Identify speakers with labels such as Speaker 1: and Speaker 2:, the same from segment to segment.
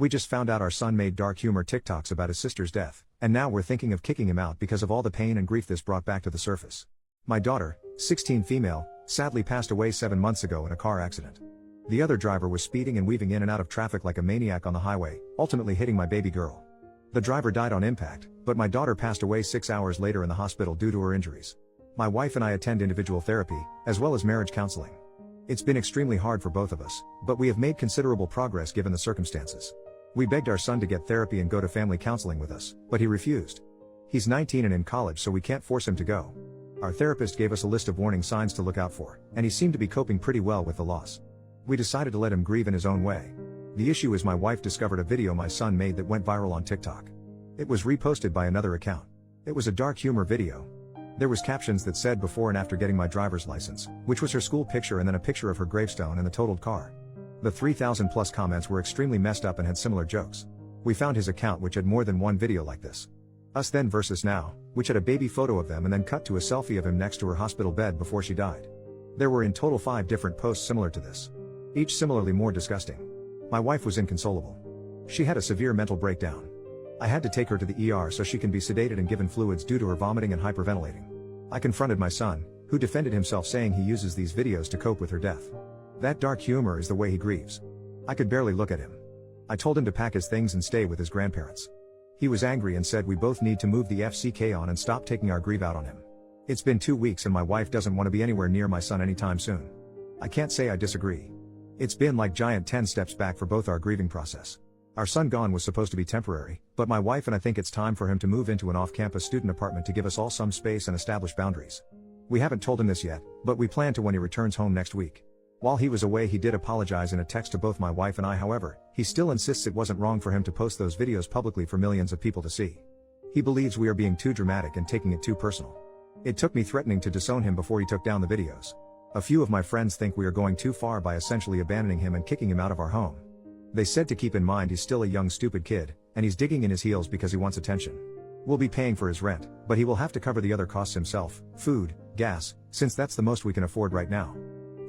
Speaker 1: We just found out our son made dark humor TikToks about his sister's death, and now we're thinking of kicking him out because of all the pain and grief this brought back to the surface. My daughter, 16 female, sadly passed away 7 months ago in a car accident. The other driver was speeding and weaving in and out of traffic like a maniac on the highway, ultimately hitting my baby girl. The driver died on impact, but my daughter passed away 6 hours later in the hospital due to her injuries. My wife and I attend individual therapy, as well as marriage counseling. It's been extremely hard for both of us, but we have made considerable progress given the circumstances. We begged our son to get therapy and go to family counseling with us, but he refused. He's 19 and in college, so we can't force him to go. Our therapist gave us a list of warning signs to look out for, and he seemed to be coping pretty well with the loss. We decided to let him grieve in his own way. The issue is my wife discovered a video my son made that went viral on TikTok. It was reposted by another account. It was a dark humor video. There was captions that said before and after getting my driver's license, which was her school picture, and then a picture of her gravestone and the totaled car. The 3,000 plus comments were extremely messed up and had similar jokes. We found his account, which had more than one video like this. Us Then versus Now, which had a baby photo of them and then cut to a selfie of him next to her hospital bed before she died. There were in total 5 different posts similar to this, each similarly more disgusting. My wife was inconsolable. She had a severe mental breakdown. I had to take her to the ER so she can be sedated and given fluids due to her vomiting and hyperventilating. I confronted my son, who defended himself saying he uses these videos to cope with her death. That dark humor is the way he grieves. I could barely look at him. I told him to pack his things and stay with his grandparents. He was angry and said we both need to move the FCK on and stop taking our grief out on him. It's been 2 weeks and my wife doesn't want to be anywhere near my son anytime soon. I can't say I disagree. It's been like giant 10 steps back for both our grieving process. Our son gone was supposed to be temporary, but my wife and I think it's time for him to move into an off-campus student apartment to give us all some space and establish boundaries. We haven't told him this yet, but we plan to when he returns home next week. While he was away, he did apologize in a text to both my wife and I. However, he still insists it wasn't wrong for him to post those videos publicly for millions of people to see. He believes we are being too dramatic and taking it too personal. It took me threatening to disown him before he took down the videos. A few of my friends think we are going too far by essentially abandoning him and kicking him out of our home. They said to keep in mind he's still a young stupid kid, and he's digging in his heels because he wants attention. We'll be paying for his rent, but he will have to cover the other costs himself, food, gas, since that's the most we can afford right now.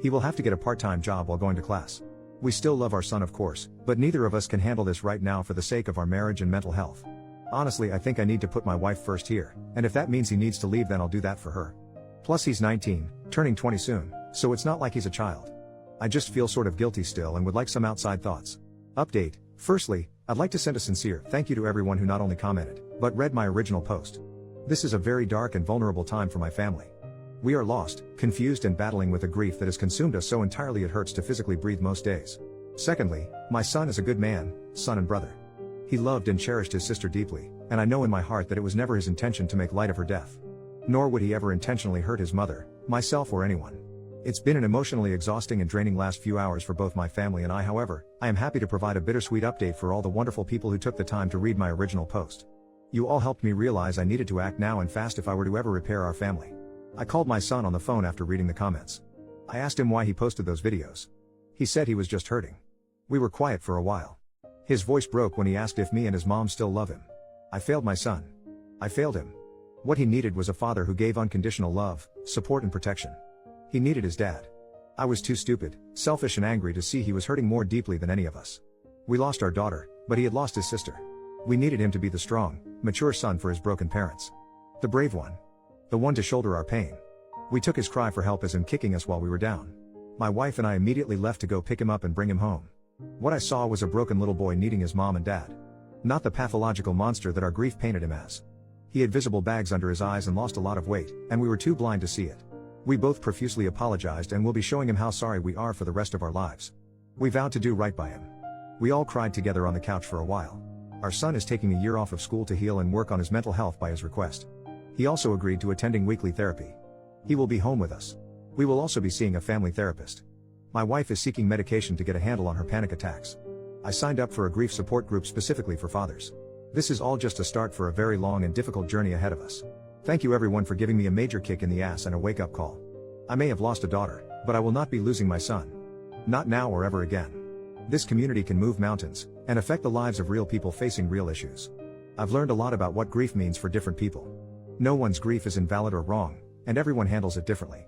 Speaker 1: He will have to get a part-time job while going to class. We still love our son, of course, but neither of us can handle this right now for the sake of our marriage and mental health. Honestly, I think I need to put my wife first here, and if that means he needs to leave, then I'll do that for her. Plus he's 19, turning 20 soon, so it's not like he's a child. I just feel sort of guilty still and would like some outside thoughts. Update. Firstly, I'd like to send a sincere thank you to everyone who not only commented, but read my original post. This is a very dark and vulnerable time for my family. We are lost, confused and battling with a grief that has consumed us so entirely it hurts to physically breathe most days. Secondly, my son is a good man, son and brother. He loved and cherished his sister deeply, and I know in my heart that it was never his intention to make light of her death. Nor would he ever intentionally hurt his mother, myself or anyone. It's been an emotionally exhausting and draining last few hours for both my family and I. However, I am happy to provide a bittersweet update for all the wonderful people who took the time to read my original post. You all helped me realize I needed to act now and fast if I were to ever repair our family. I called my son on the phone after reading the comments. I asked him why he posted those videos. He said he was just hurting. We were quiet for a while. His voice broke when he asked if me and his mom still love him. I failed my son. I failed him. What he needed was a father who gave unconditional love, support and protection. He needed his dad. I was too stupid, selfish and angry to see he was hurting more deeply than any of us. We lost our daughter, but he had lost his sister. We needed him to be the strong, mature son for his broken parents. The brave one. The one to shoulder our pain. We took his cry for help as him kicking us while we were down. My wife and I immediately left to go pick him up and bring him home. What I saw was a broken little boy needing his mom and dad. Not the pathological monster that our grief painted him as. He had visible bags under his eyes and lost a lot of weight, and we were too blind to see it. We both profusely apologized and will be showing him how sorry we are for the rest of our lives. We vowed to do right by him. We all cried together on the couch for a while. Our son is taking a year off of school to heal and work on his mental health by his request. He also agreed to attending weekly therapy. He will be home with us. We will also be seeing a family therapist. My wife is seeking medication to get a handle on her panic attacks. I signed up for a grief support group specifically for fathers. This is all just a start for a very long and difficult journey ahead of us. Thank you everyone for giving me a major kick in the ass and a wake-up call. I may have lost a daughter, but I will not be losing my son. Not now or ever again. This community can move mountains, and affect the lives of real people facing real issues. I've learned a lot about what grief means for different people. No one's grief is invalid or wrong, and everyone handles it differently.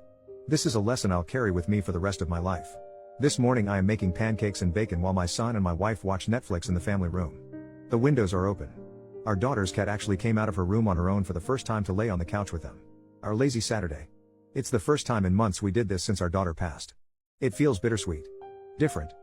Speaker 1: This is a lesson I'll carry with me for the rest of my life. This morning I am making pancakes and bacon while my son and my wife watch Netflix in the family room. The windows are open. Our daughter's cat actually came out of her room on her own for the first time to lay on the couch with them. Our lazy Saturday. It's the first time in months we did this since our daughter passed. It feels bittersweet. Different.